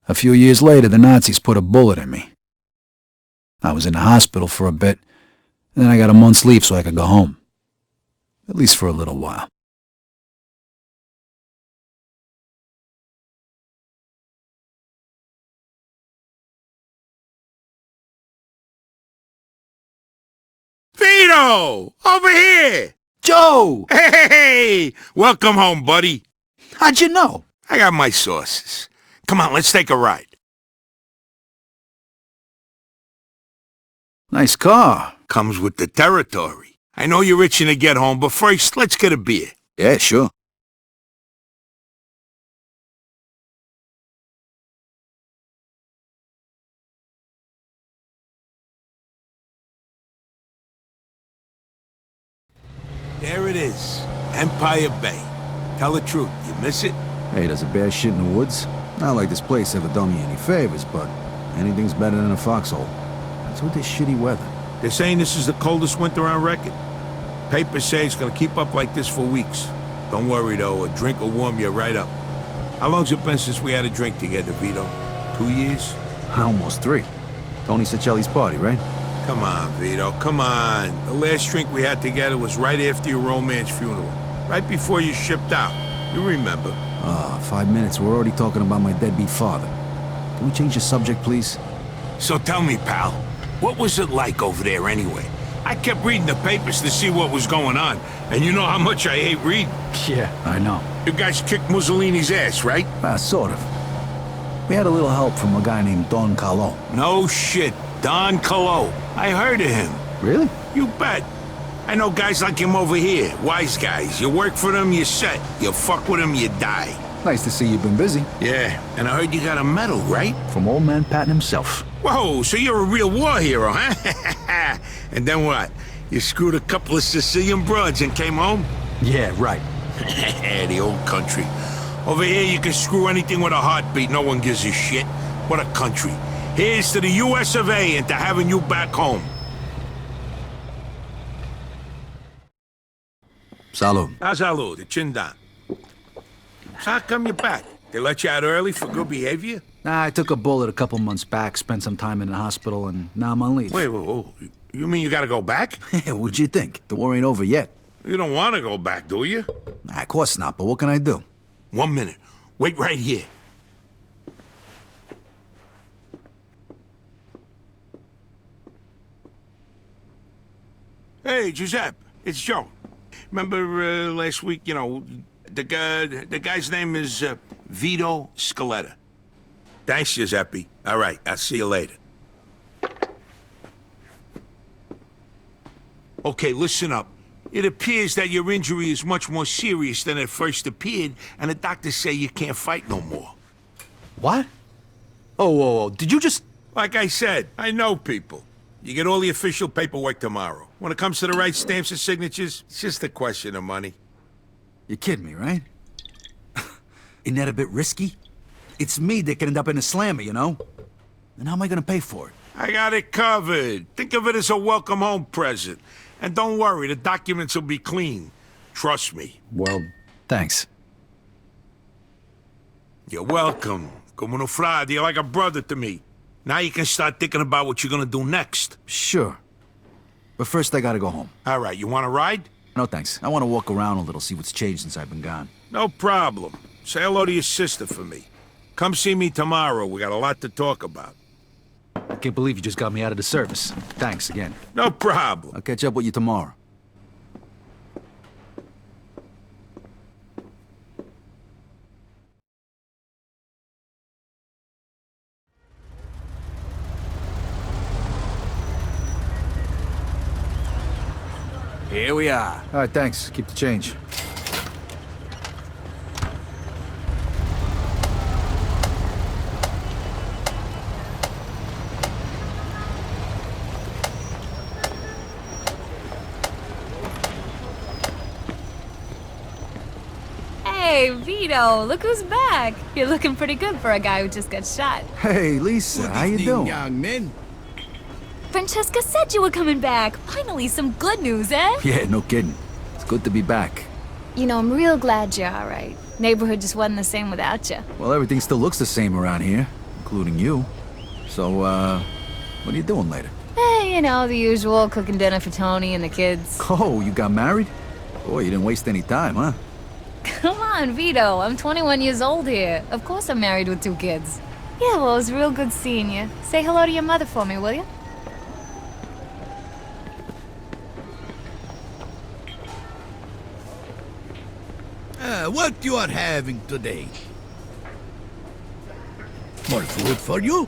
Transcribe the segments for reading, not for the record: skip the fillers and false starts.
A few years later, the Nazis put a bullet in me. I was in the hospital for a bit, and then I got a month's leave so I could go home. At least for a little while. Vito! Over here! Joe! Hey! Welcome home, buddy. How'd you know? I got my sources. Come on, let's take a ride. Nice car. Comes with the territory. I know you're itching to get home, but first, let's get a beer. Yeah, sure. There it is. Empire Bay. Tell the truth, you miss it? Hey, does a bear shit in the woods? Not like this place ever done me any favors, but anything's better than a foxhole. What's with this shitty weather? They're saying this is the coldest winter on record. Papers say it's gonna keep up like this for weeks. Don't worry though, a drink will warm you right up. How long's it been since we had a drink together, Vito? 2 years? Almost 3. Tony Sicilian's party, right? Come on, Vito, come on. The last drink we had together was right after your romance funeral. Right before you shipped out. You remember. 5 minutes, we're already talking about my deadbeat father. Can we change the subject, please? So tell me, pal, what was it like over there anyway? I kept reading the papers to see what was going on, and you know how much I hate reading. Yeah, I know. You guys kicked Mussolini's ass, right? Sort of. We had a little help from a guy named Don Carlo. No shit, Don Carlo. I heard of him. Really? You bet. I know guys like him over here, wise guys. You work for them, you're set. You fuck with them, you die. Nice to see you've been busy. Yeah, and I heard you got a medal, right? From old man Patton himself. Whoa, so you're a real war hero, huh? And then what? You screwed a couple of Sicilian broads and came home? Yeah, right. The old country. Over here you can screw anything with a heartbeat, no one gives a shit. What a country. Here's to the US of A and to having you back home. Salud. Salud, chin down. So how come you're back? They let you out early for good behavior? Nah, I took a bullet a couple months back, spent some time in the hospital, and now I'm on leave. Wait, you mean you gotta go back? What'd you think? The war ain't over yet. You don't want to go back, do you? Nah, of course not, but what can I do? 1 minute. Wait right here. Hey, Giuseppe, it's Joe. Remember last week, you know, the guy's name is Vito Scaletta. Thanks, Giuseppe. All right, I'll see you later. Okay, listen up. It appears that your injury is much more serious than it first appeared, and the doctors say you can't fight no more. What? Oh, whoa, did you just... Like I said, I know people. You get all the official paperwork tomorrow. When it comes to the right stamps and signatures, it's just a question of money. You're kidding me, right? Isn't that a bit risky? It's me that could end up in a slammer, you know? And how am I gonna pay for it? I got it covered. Think of it as a welcome home present. And don't worry, the documents will be clean. Trust me. Well, thanks. You're welcome. Como no frade, you're like a brother to me. Now you can start thinking about what you're gonna do next. Sure. But first I gotta go home. All right, you wanna ride? No thanks. I wanna walk around a little, see what's changed since I've been gone. No problem. Say hello to your sister for me. Come see me tomorrow. We got a lot to talk about. I can't believe you just got me out of the service. Thanks again. No problem. I'll catch up with you tomorrow. Here we are. All right, thanks. Keep the change. Hey, Vito, look who's back. You're looking pretty good for a guy who just got shot. Hey, Lisa, how you doing? Young men. Francesca said you were coming back. Finally, some good news, eh? Yeah, no kidding. It's good to be back. You know, I'm real glad you're all right. Neighborhood just wasn't the same without you. Well, everything still looks the same around here, including you. So, what are you doing later? You know, the usual, cooking dinner for Tony and the kids. Oh, you got married? Boy, you didn't waste any time, huh? Come on, Vito. I'm 21 years old here. Of course I'm married with 2 kids. Yeah, well, it was real good seeing you. Say hello to your mother for me, will you? What you are having today? More food for you?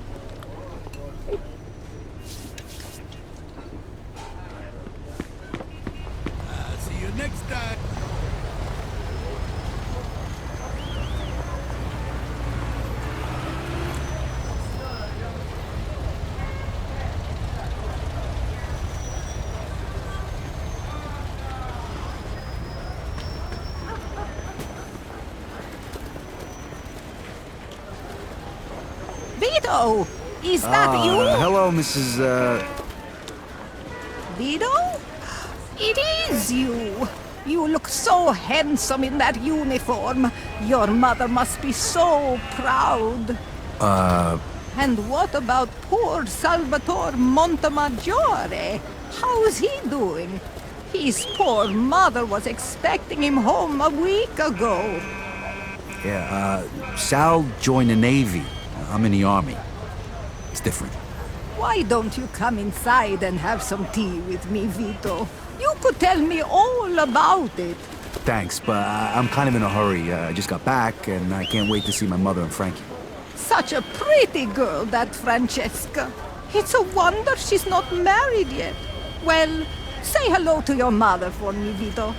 See you next time. Vito! Is that you? Hello, Mrs. Vito? It is you! You look so handsome in that uniform. Your mother must be so proud. And what about poor Salvatore Montemaggiore? How's he doing? His poor mother was expecting him home a week ago. Yeah, Sal joined the Navy. I'm in the Army. It's different. Why don't you come inside and have some tea with me, Vito? You could tell me all about it. Thanks, but I'm kind of in a hurry. I just got back, and I can't wait to see my mother and Frankie. Such a pretty girl, that Francesca. It's a wonder she's not married yet. Well, say hello to your mother for me, Vito.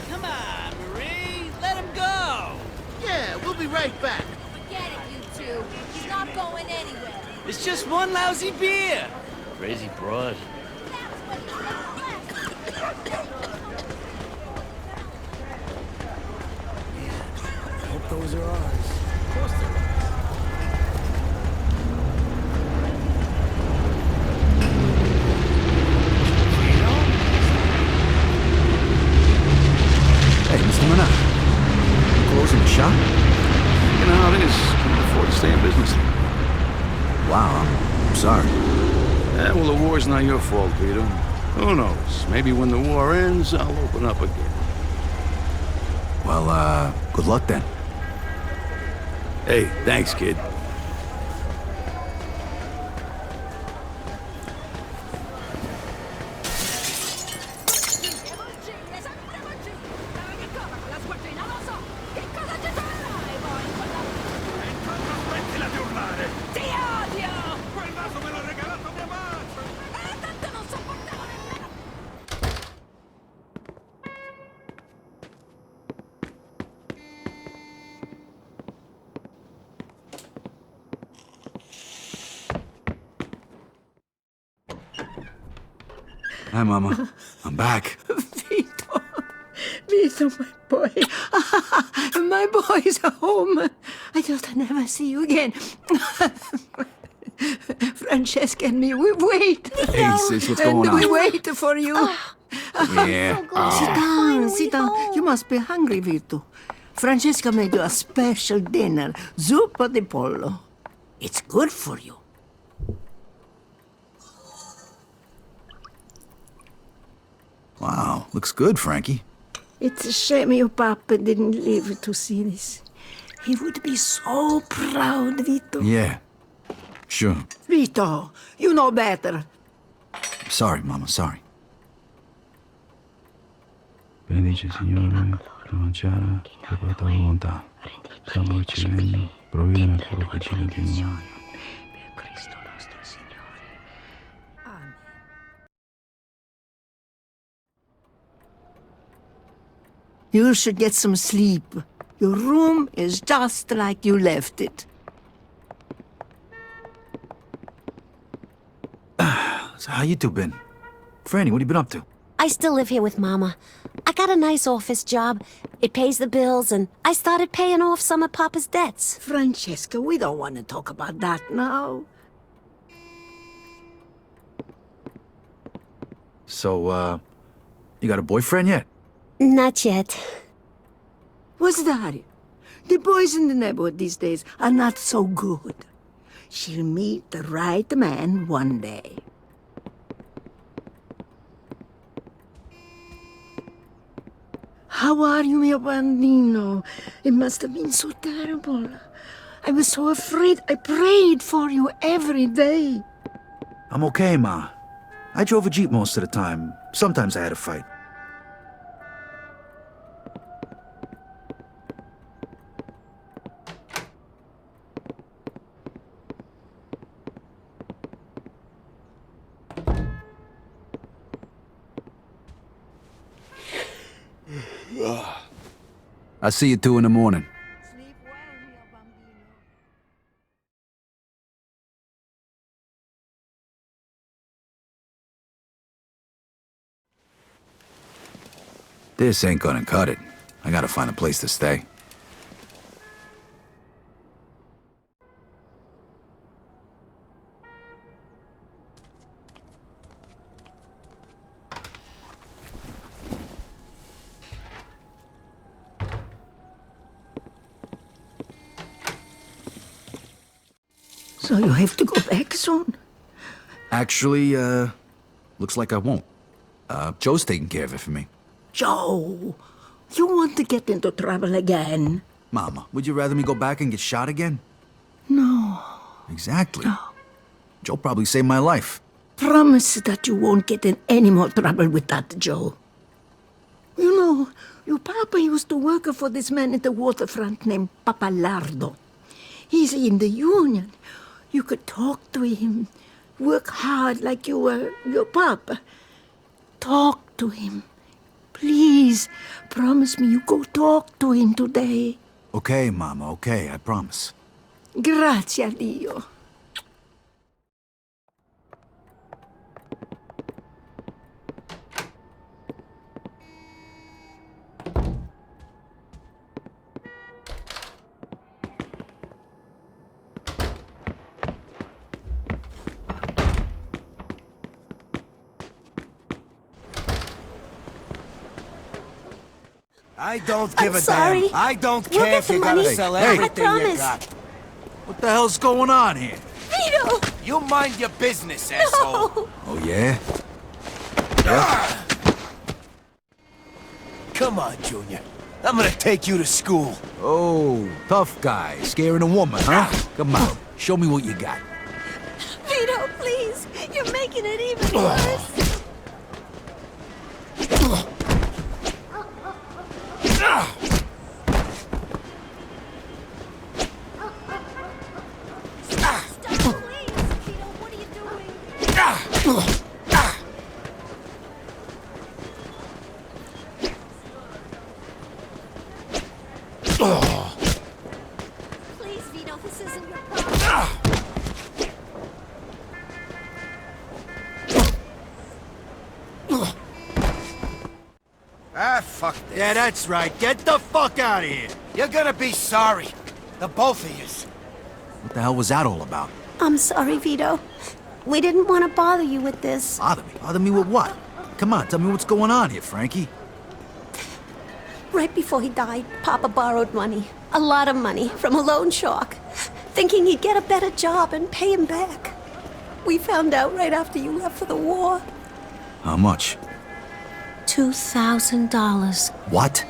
Come on, Marie, let him go. Yeah, we'll be right back. Forget it, you two. He's not going anywhere. It's just one lousy beer. Crazy broad. I hope those are ours. Of course they're ours. Hey, Mr. Manat. Closing the shop? You know how it is. Can't afford to stay in business. Wow, I'm sorry. Well, the war's not your fault, Vito. Who knows? Maybe when the war ends, I'll open up again. Well, good luck then. Hey, thanks, kid. Hi, Mama. I'm back. Vito. Vito, my boy. My boy's home. I thought I'd never see you again. Francesca and me, we wait. Hey, sis, what's going on? We wait for you. Yeah. Sit down. You must be hungry, Vito. Francesca made you a special dinner, zuppa di pollo. It's good for you. Wow, looks good, Frankie. It's a shame your papa didn't live to see this. He would be so proud, Vito. Yeah, sure. Vito, you know better. Sorry, Mama, sorry. Benedice, Signore, la mangiare, che porta volontà. Salvo il cielo, provvede nel cuore che ci continua. You should get some sleep. Your room is just like you left it. So how you two been? Franny, what have you been up to? I still live here with Mama. I got a nice office job. It pays the bills, and I started paying off some of Papa's debts. Francesca, we don't want to talk about that now. So, you got a boyfriend yet? Not yet. What's that? The boys in the neighborhood these days are not so good. She'll meet the right man one day. How are you, mio bambino? It must have been so terrible. I was so afraid. I prayed for you every day. I'm okay, Ma. I drove a Jeep most of the time. Sometimes I had a fight. I'll see you 2 in the morning. Sleep well, mio bambino. This ain't gonna cut it. I gotta find a place to stay. So you have to go back soon? Actually, looks like I won't. Joe's taking care of it for me. Joe, you want to get into trouble again? Mama, would you rather me go back and get shot again? No. Exactly. No. Joe probably saved my life. Promise that you won't get in any more trouble with that, Joe. You know, your papa used to work for this man at the waterfront named Papalardo. He's in the union. You could talk to him. Work hard like you were your papa. Talk to him. Please, promise me you go talk to him today. Okay, Mama, okay, I promise. Grazie a Dio. I don't give I'm a sorry. damn. I don't We'll care get if the you gotta money. sell I everything you promise. got. What the hell's going on here? Vito! You mind your business, asshole. No! Oh, yeah? Come on, Junior. I'm gonna take you to school. Oh, tough guy, scaring a woman, huh? Come on, show me what you got. Vito, please! You're making it even worse! Stop, please! Vito, what are you doing? Please, Vito, this isn't your problem. Ah, fuck this. Yeah, that's right. Get the fuck out of here. You're gonna be sorry. The both of yous. What the hell was that all about? I'm sorry, Vito. We didn't want to bother you with this. Bother me? Bother me with what? Come on, tell me what's going on here, Frankie. Right before he died, Papa borrowed money. A lot of money from a loan shark, thinking he'd get a better job and pay him back. We found out right after you left for the war. How much? $2,000. What?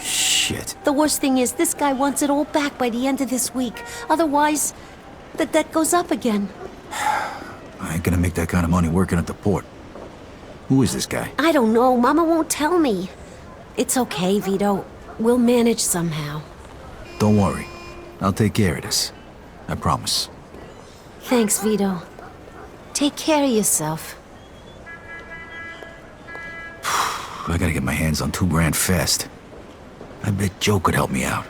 Shit. The worst thing is, this guy wants it all back by the end of this week. Otherwise, the debt goes up again. I ain't gonna make that kind of money working at the port. Who is this guy? I don't know. Mama won't tell me. It's okay, Vito. We'll manage somehow. Don't worry. I'll take care of this. I promise. Thanks, Vito. Take care of yourself. I gotta get my hands on $2,000 fast. I bet Joe could help me out.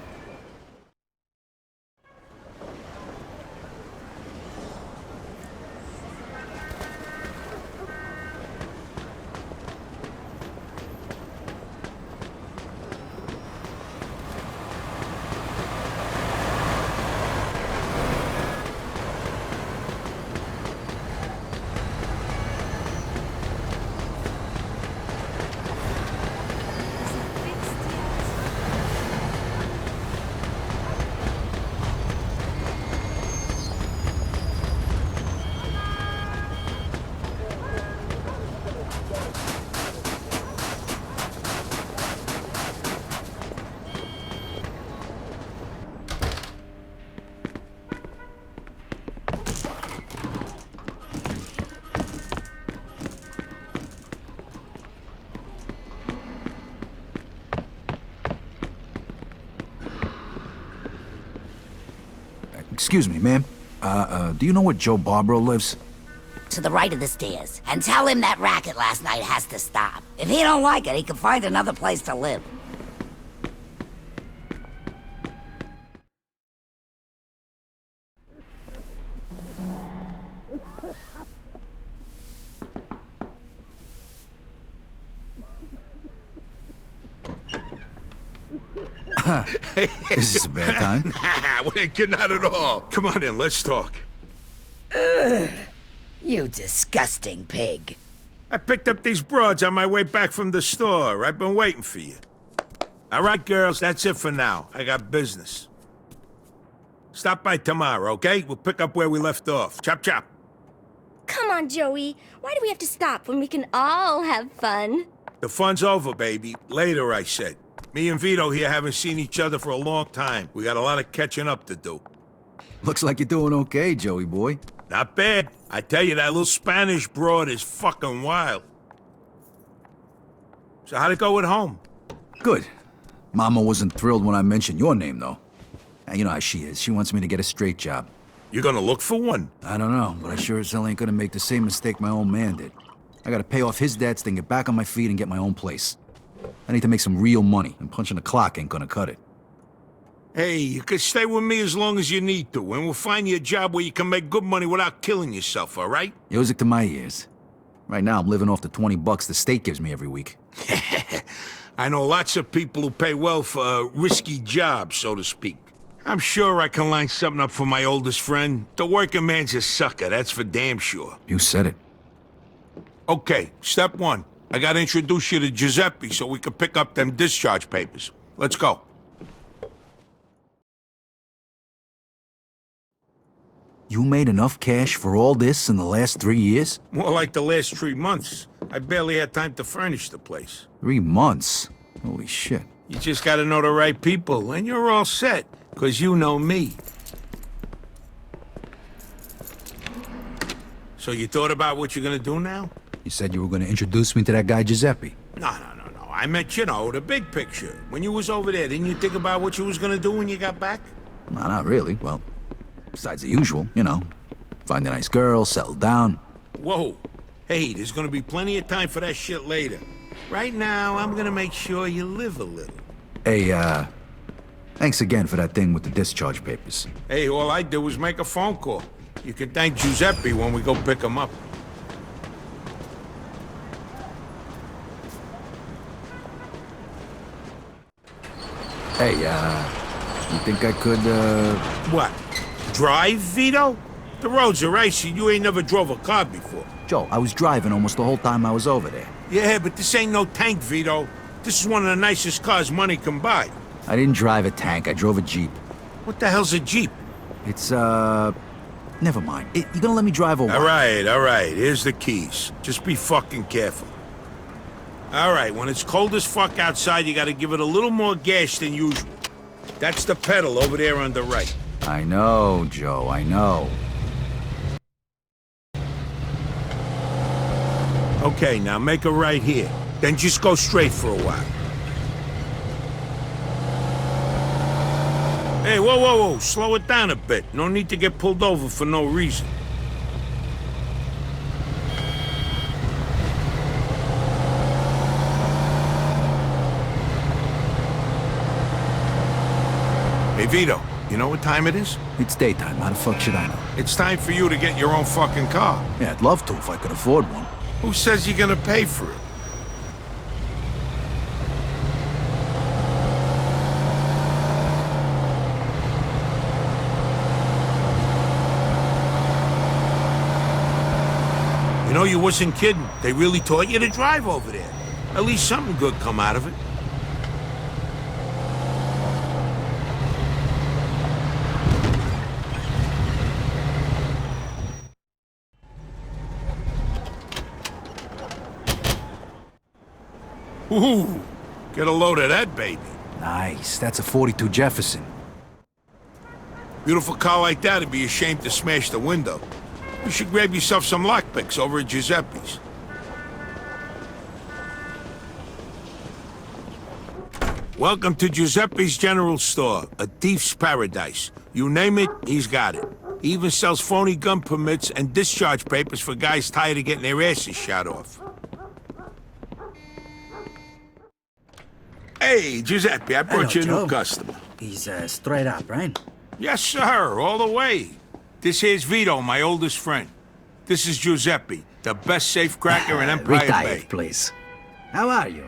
Excuse me, ma'am. Do you know where Joe Barbaro lives? To the right of the stairs. And tell him that racket last night has to stop. If he don't like it, he can find another place to live. Is this a bad time? Nah, we ain't getting out at all. Come on in, let's talk. You disgusting pig. I picked up these broads on my way back from the store. I've been waiting for you. All right, girls, that's it for now. I got business. Stop by tomorrow, okay? We'll pick up where we left off. Chop, chop. Come on, Joey. Why do we have to stop when we can all have fun? The fun's over, baby. Later, I said. Me and Vito here haven't seen each other for a long time. We got a lot of catching up to do. Looks like you're doing okay, Joey boy. Not bad. I tell you, that little Spanish broad is fucking wild. So how'd it go at home? Good. Mama wasn't thrilled when I mentioned your name, though. And you know how she is. She wants me to get a straight job. You gonna look for one? I don't know, but I sure as hell ain't gonna make the same mistake my own man did. I gotta pay off his debts, then get back on my feet and get my own place. I need to make some real money, and punching the clock ain't gonna cut it. Hey, you can stay with me as long as you need to, and we'll find you a job where you can make good money without killing yourself, all right? Music to my ears. Right now, I'm living off the $20 the state gives me every week. I know lots of people who pay well for a risky jobs, so to speak. I'm sure I can line something up for my oldest friend. The working man's a sucker, that's for damn sure. You said it. Okay, step one. I gotta introduce you to Giuseppe so we can pick up them discharge papers. Let's go. You made enough cash for all this in the last 3 years? More like the last 3 months. I barely had time to furnish the place. 3 months? Holy shit. You just gotta know the right people, and you're all set, 'cause you know me. So you thought about what you're gonna do now? You said you were gonna introduce me to that guy Giuseppe. No. I meant, you know, the big picture. When you was over there, didn't you think about what you was gonna do when you got back? No, not really. Well, besides the usual, you know. Find a nice girl, settle down. Whoa. Hey, there's gonna be plenty of time for that shit later. Right now, I'm gonna make sure you live a little. Hey, thanks again for that thing with the discharge papers. Hey, all I did was make a phone call. You can thank Giuseppe when we go pick him up. Hey, you think I could, What? Drive, Vito? The roads are icy. You ain't never drove a car before. Joe, I was driving almost the whole time I was over there. Yeah, but this ain't no tank, Vito. This is one of the nicest cars money can buy. I didn't drive a tank. I drove a Jeep. What the hell's a Jeep? It's, never mind. You gonna let me drive or what? All right. Here's the keys. Just be fucking careful. All right, when it's cold as fuck outside, you gotta give it a little more gas than usual. That's the pedal over there on the right. I know, Joe, I know. Okay, now make a right here. Then just go straight for a while. Hey, whoa. Slow it down a bit. No need to get pulled over for no reason. Hey, Vito, you know what time it is? It's daytime. How the fuck should I know? It's time for you to get your own fucking car. Yeah, I'd love to if I could afford one. Who says you're gonna pay for it? You know, you wasn't kidding. They really taught you to drive over there. At least something good come out of it. Ooh, get a load of that baby. Nice. That's a 42 Jefferson. Beautiful car like that would be ashamed to smash the window. You should grab yourself some lockpicks over at Giuseppe's. Welcome to Giuseppe's General Store, a thief's paradise. You name it, he's got it. He even sells phony gun permits and discharge papers for guys tired of getting their asses shot off. Hey, Giuseppe, I brought you a new customer. He's straight up, right? Yes, sir, all the way. This here's Vito, my oldest friend. This is Giuseppe, the best safecracker in Empire Bay. Retired, please. How are you?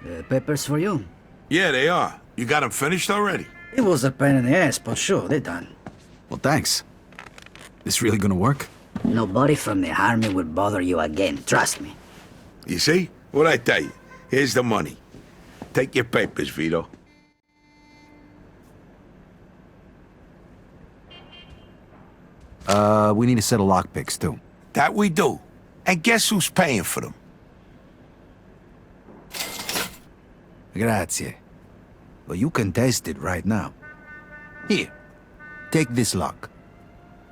The papers for you? Yeah, they are. You got them finished already? It was a pain in the ass, but sure, they're done. Well, thanks. This really gonna work? Nobody from the army would bother you again, trust me. You see? What'd I tell you? Here's the money. Take your papers, Vito. We need a set of lockpicks, too. That we do. And guess who's paying for them? Grazie. Well, you can test it right now. Here, take this lock.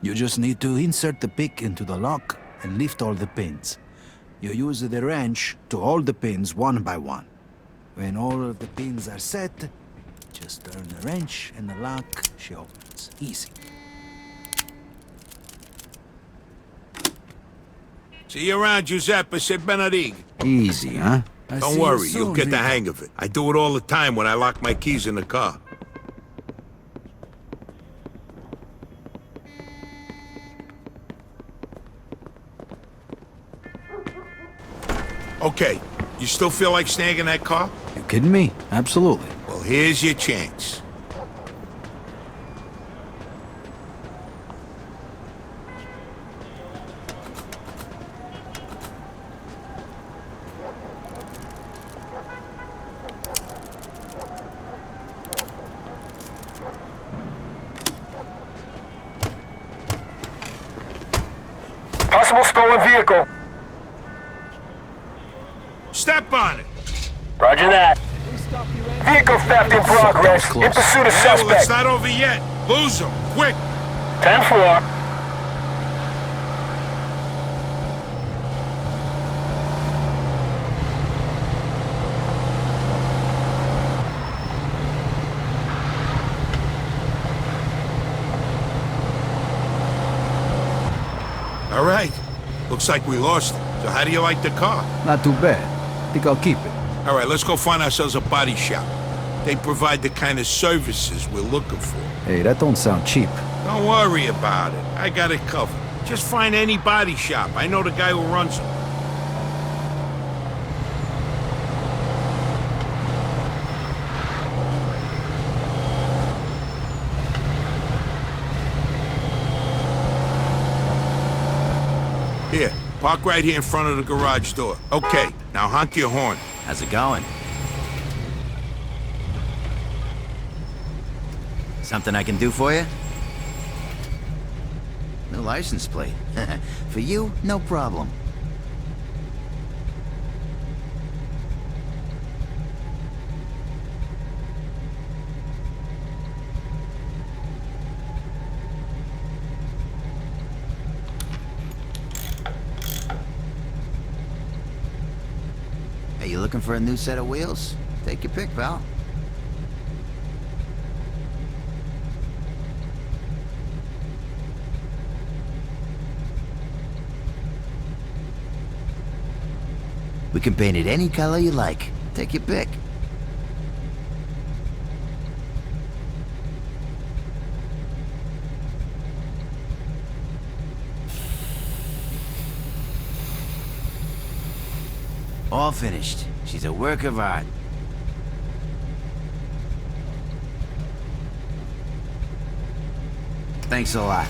You just need to insert the pick into the lock and lift all the pins. You use the wrench to hold the pins one by one. When all of the pins are set, just turn the wrench and the lock, she opens. Easy. See you around, Giuseppe. Say Benedict. Easy, huh? Don't worry, you'll get the hang of it. I do it all the time when I lock my keys in the car. Okay, you still feel like snagging that car? You kidding me? Absolutely. Well, here's your chance. Possible stolen vehicle. Step on it. Roger that. Vehicle theft in progress. In pursuit of Yeah, well, suspect. it's not over yet. Lose him, quick. 10-4. All right. Looks like we lost it. So how do you like the car? Not too bad. Think I'll keep it. All right, let's go find ourselves a body shop. They provide the kind of services we're looking for. Hey, that don't sound cheap. Don't worry about it. I got it covered. Just find any body shop. I know the guy who runs them. Here, park right here in front of the garage door. Okay, now honk your horn. How's it going? Something I can do for you? No license plate. For you, no problem. Hey, you looking for a new set of wheels? Take your pick, pal. We can paint it any color you like. Take your pick. All finished. She's a work of art. Thanks a lot.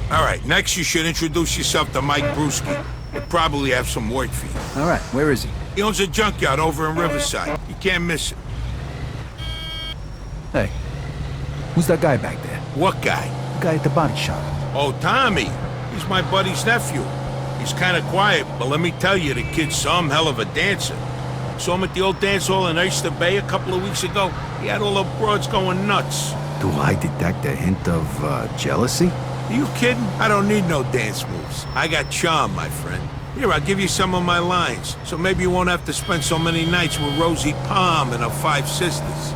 All right, next you should introduce yourself to Mike Brewski. He'll probably have some work for you. All right, where is he? He owns a junkyard over in Riverside. You can't miss it. Hey, who's that guy back there? What guy? The guy at the body shop. Oh, Tommy. He's my buddy's nephew. He's kind of quiet, but let me tell you, the kid's some hell of a dancer. Saw him at the old dance hall in Oyster Bay a couple of weeks ago. He had all the broads going nuts. Do I detect a hint of jealousy? Are you kidding? I don't need no dance moves. I got charm, my friend. Here, I'll give you some of my lines, so maybe you won't have to spend so many nights with Rosie Palm and her 5 sisters.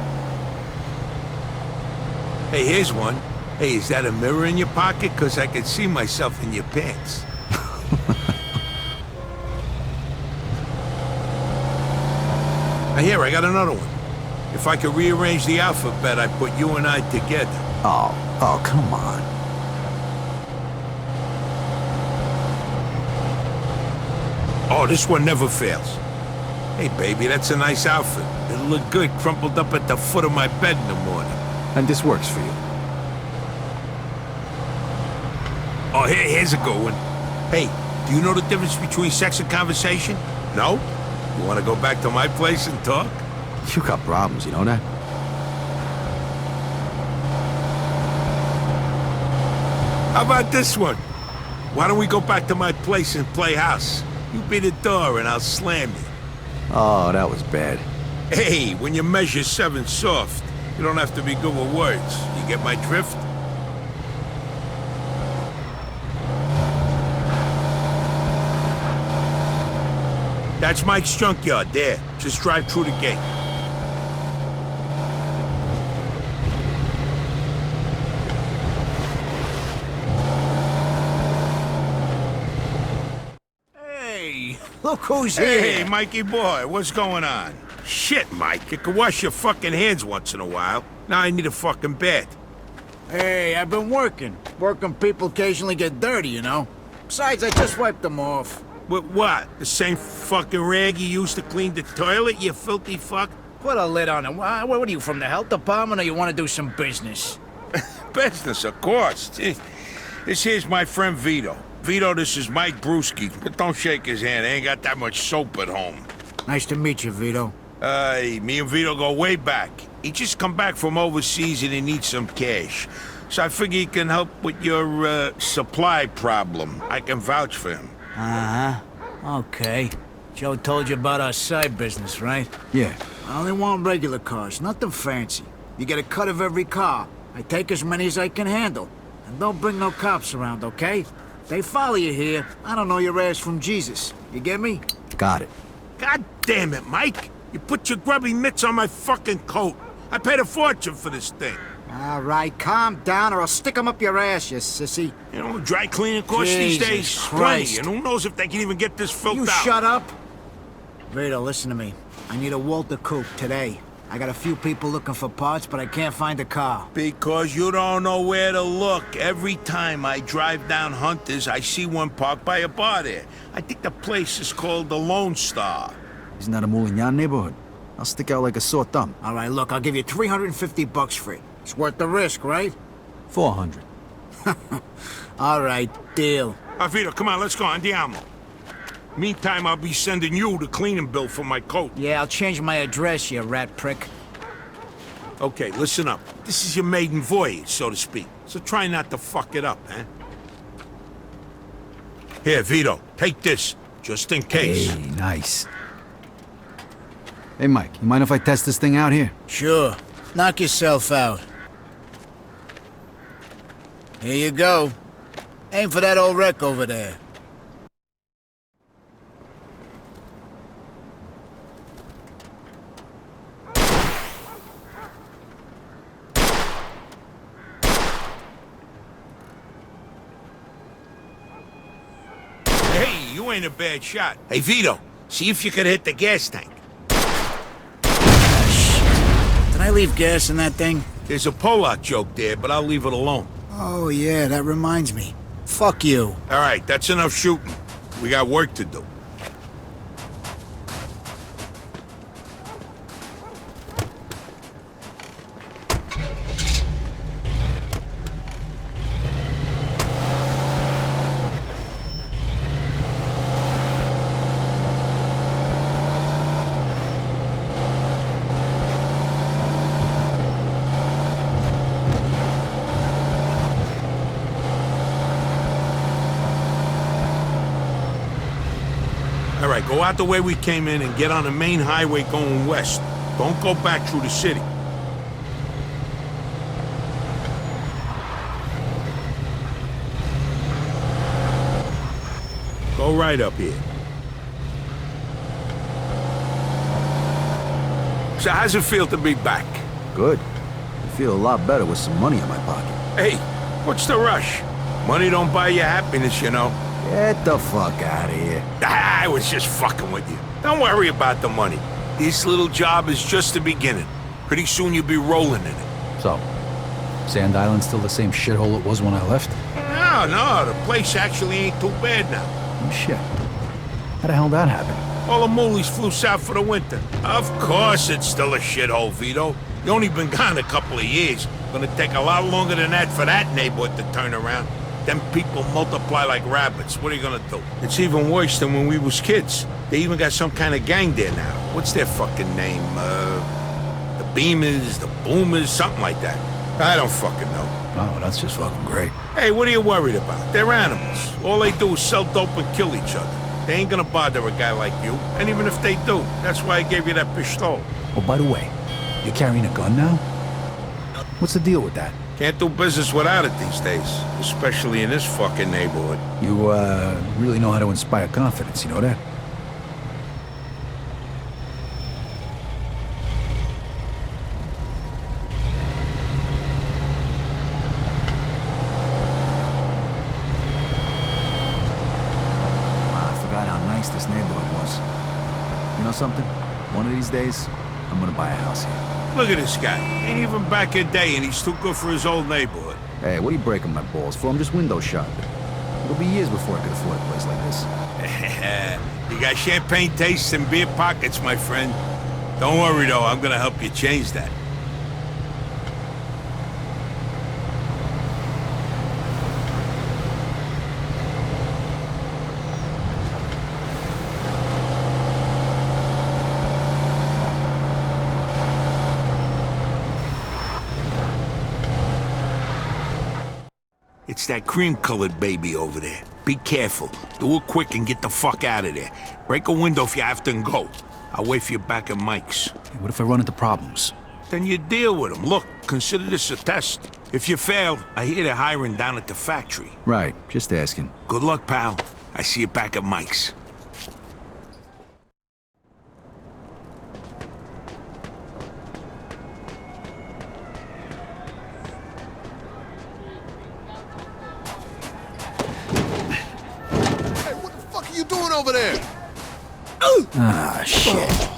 Hey, here's one. Hey, is that a mirror in your pocket? 'Cause I can see myself in your pants. Here, I got another one. If I could rearrange the alphabet, I'd put you and I together. Oh, come on. Oh, this one never fails. Hey, baby, that's a nice outfit. It'll look good crumpled up at the foot of my bed in the morning. And this works for you. Oh, here's a good one. Hey, do you know the difference between sex and conversation? No? You want to go back to my place and talk? You got problems, you know that? How about this one? Why don't we go back to my place and play house? You be the door and I'll slam you. Oh, that was bad. Hey, when you measure 7 soft, you don't have to be good with words. You get my drift? That's Mike's junkyard there. Just drive through the gate. Hey, look who's here. Hey, Mikey boy, what's going on? Shit, Mike, you can wash your fucking hands once in a while. Now I need a fucking bed. Hey, I've been working. Working people occasionally get dirty, you know? Besides, I just wiped them off. With what? The same fucking rag you used to clean the toilet, you filthy fuck? Put a lid on it. What are you, from the health department, or you want to do some business? Business, of course. This here's my friend Vito. Vito, this is Mike Brewski, but don't shake his hand. I ain't got that much soap at home. Nice to meet you, Vito. Me and Vito go way back. He just come back from overseas and he needs some cash. So I figure he can help with your, supply problem. I can vouch for him. Uh-huh. Okay. Joe told you about our side business, right? Yeah. I only want regular cars, nothing fancy. You get a cut of every car. I take as many as I can handle. And don't bring no cops around, okay? They follow you here. I don't know your ass from Jesus. You get me? Got it. God damn it, Mike! You put your grubby mitts on my fucking coat. I paid a fortune for this thing. All right, calm down or I'll stick 'em up your ass, you sissy. You know, dry cleaning costs these days plenty, and who knows if they can even get this filled out. You shut up. Vito, listen to me. I need a Walter coupe today. I got a few people looking for parts, but I can't find a car. Because you don't know where to look. Every time I drive down Hunter's, I see one parked by a bar there. I think the place is called the Lone Star. Isn't that a Moulignan neighborhood? I'll stick out like a sore thumb. All right, look, I'll give you $350 for it. It's worth the risk, right? 400. All right, deal. Vito, come on, let's go, andiamo. Meantime, I'll be sending you the cleaning bill for my coat. Yeah, I'll change my address, you rat prick. Okay, listen up. This is your maiden voyage, so to speak. So try not to fuck it up, eh? Here, Vito, take this, just in case. Hey, nice. Hey, Mike, you mind if I test this thing out here? Sure. Knock yourself out. Here you go. Aim for that old wreck over there. Hey, you ain't a bad shot. Hey, Vito, see if you can hit the gas tank. Did I leave gas in that thing? There's a Polak joke there, but I'll leave it alone. Oh, yeah, that reminds me. Fuck you. All right, that's enough shooting. We got work to do. All right, go out the way we came in and get on the main highway going west. Don't go back through the city. right up here. So how's it feel to be back? Good. I feel a lot better with some money in my pocket. Hey, what's the rush? Money don't buy you happiness, you know. Get the fuck out of here. I was just fucking with you. Don't worry about the money. This little job is just the beginning. Pretty soon you'll be rolling in it. So, Sand Island's still the same shithole it was when I left? No, the place actually ain't too bad now. Oh, shit. How the hell did that happen? All the moolies flew south for the winter. Of course it's still a shithole, Vito. You only been gone a couple of years. Gonna take a lot longer than that for that neighborhood to turn around. Them people multiply like rabbits. What are you gonna do? It's even worse than when we was kids. They even got some kind of gang there now. What's their fucking name? The Beamers, the Boomers, something like that. I don't fucking know. Oh, that's just fucking great. Hey, what are you worried about? They're animals. All they do is sell dope and kill each other. They ain't gonna bother a guy like you. And even if they do, that's why I gave you that pistol. Oh, by the way, you're carrying a gun now? What's the deal with that? Can't do business without it these days, especially in this fucking neighborhood. You, really know how to inspire confidence, you know that? I forgot how nice this neighborhood was. You know something? One of these days, I'm gonna buy a house here. Look at this guy. Ain't even back in day and he's too good for his old neighborhood. Hey, what are you breaking my balls for? I'm just window shopping. It'll be years before I could afford a place like this. You got champagne tastes and beer pockets, my friend. Don't worry, though. I'm gonna help you change that. It's that cream-colored baby over there. Be careful. Do it quick and get the fuck out of there. Break a window if you have to and go. I'll wait for you back at Mike's. Hey, what if I run into problems? Then you deal with them. Look, consider this a test. If you fail, I hear they're hiring down at the factory. Right, just asking. Good luck, pal. I see you back at Mike's. Over there. Ah, shit.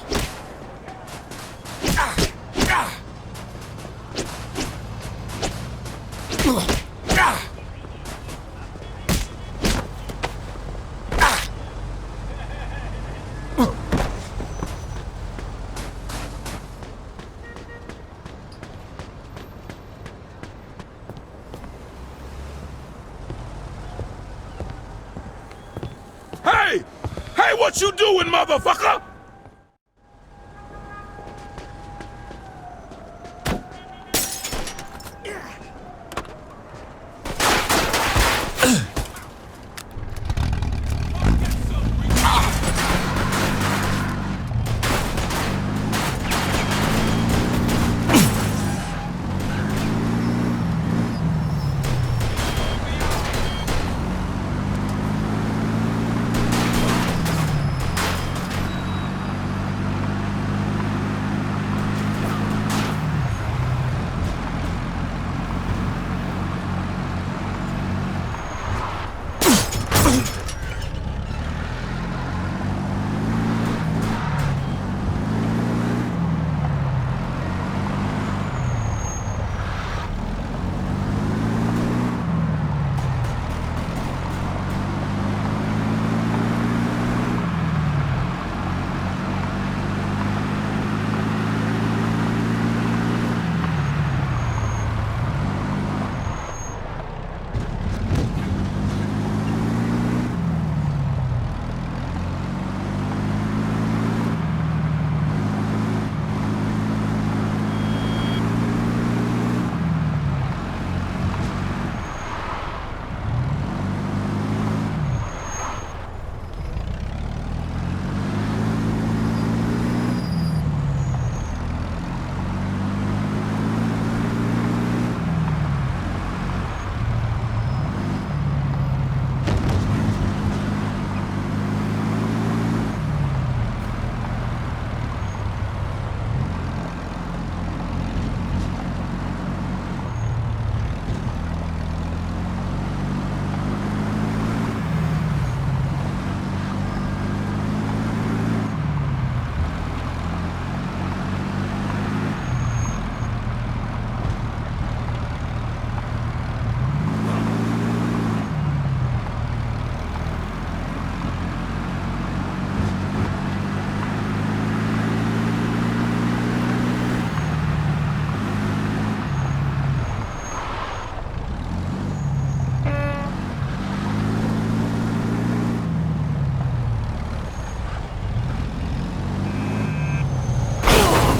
Hey! Hey, what you doing, motherfucker?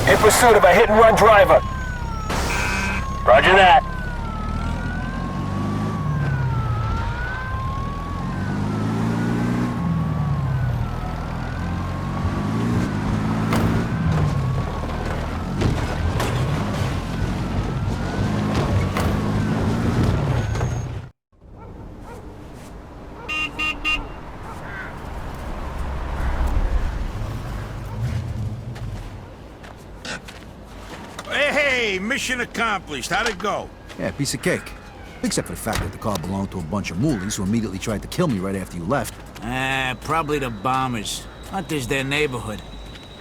In pursuit of a hit-and-run driver. Roger that. Hey, mission accomplished. How'd it go? Yeah, piece of cake. Except for the fact that the car belonged to a bunch of moolies who immediately tried to kill me right after you left. Probably the bombers. Not this their neighborhood.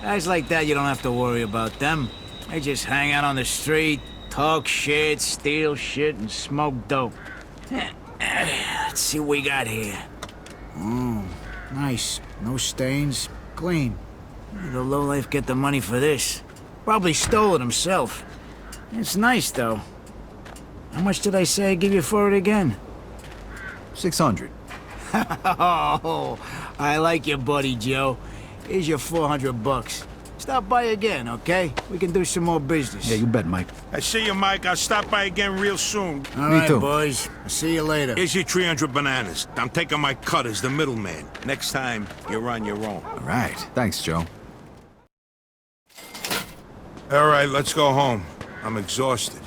Guys like that, you don't have to worry about them. They just hang out on the street, talk shit, steal shit, and smoke dope. Let's see what we got here. Oh, nice. No stains. Clean. Where the lowlife get the money for this? Probably stole it himself. It's nice, though. How much did I say I'd give you for it again? 600. Oh, I like your buddy, Joe. Here's your 400 bucks. Stop by again, okay? We can do some more business. Yeah, you bet, Mike. I see you, Mike. I'll stop by again real soon. All Me right, too. boys. I'll see you later. Here's your 300 bananas. I'm taking my cut as the middleman. Next time, you're on your own. All right. Thanks, Joe. All right, let's go home. I'm exhausted.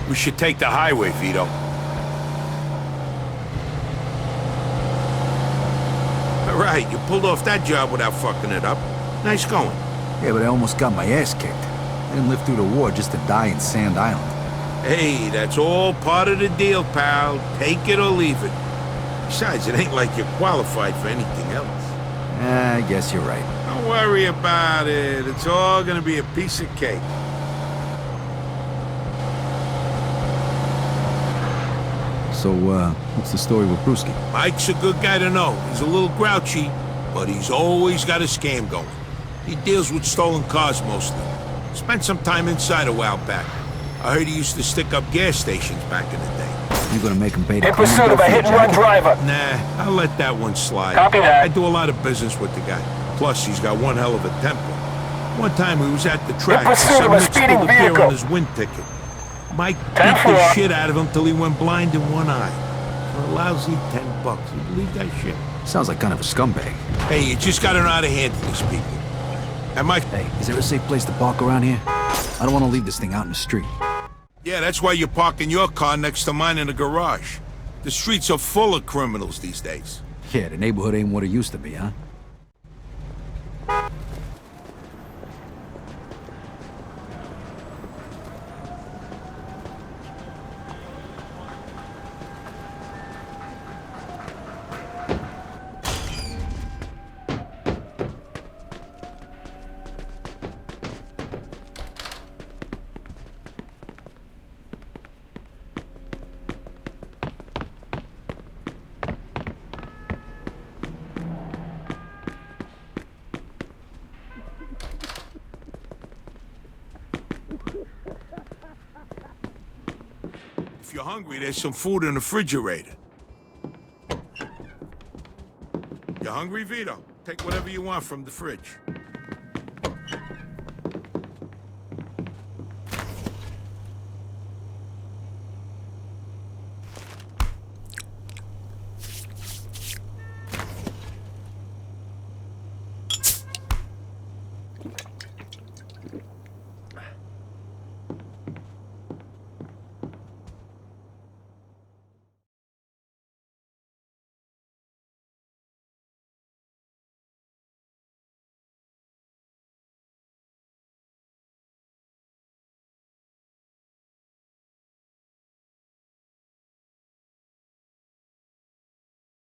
We should take the highway, Vito. All right, you pulled off that job without fucking it up. Nice going. Yeah, but I almost got my ass kicked. I didn't live through the war just to die in Sand Island. Hey, that's all part of the deal, pal. Take it or leave it. Besides, it ain't like you're qualified for anything else. I guess you're right. Don't worry about it. It's all gonna be a piece of cake. So, what's the story with Brewski? Mike's a good guy to know. He's a little grouchy, but he's always got a scam going. He deals with stolen cars mostly. Spent some time inside a while back. I heard he used to stick up gas stations back in the day. You gonna make him pay the In pursuit of a hit-and-run driver. Nah, I'll let that one slide. Copy that. I do a lot of business with the guy. Plus, he's got one hell of a temper. One time he was at the track, and pursuit of some a mixed speeding with a beer vehicle. on his wind ticket. Mike beat the shit out of him till he went blind in one eye. For a lousy $10. You believe that shit? Sounds like kind of a scumbag. Hey, you just gotta know how to handle these people. And Mike... Hey, is there a safe place to park around here? I don't want to leave this thing out in the street. Yeah, that's why you're parking your car next to mine in the garage. The streets are full of criminals these days. Yeah, the neighborhood ain't what it used to be, huh? If you're hungry, there's some food in the refrigerator. You hungry, Vito? Take whatever you want from the fridge.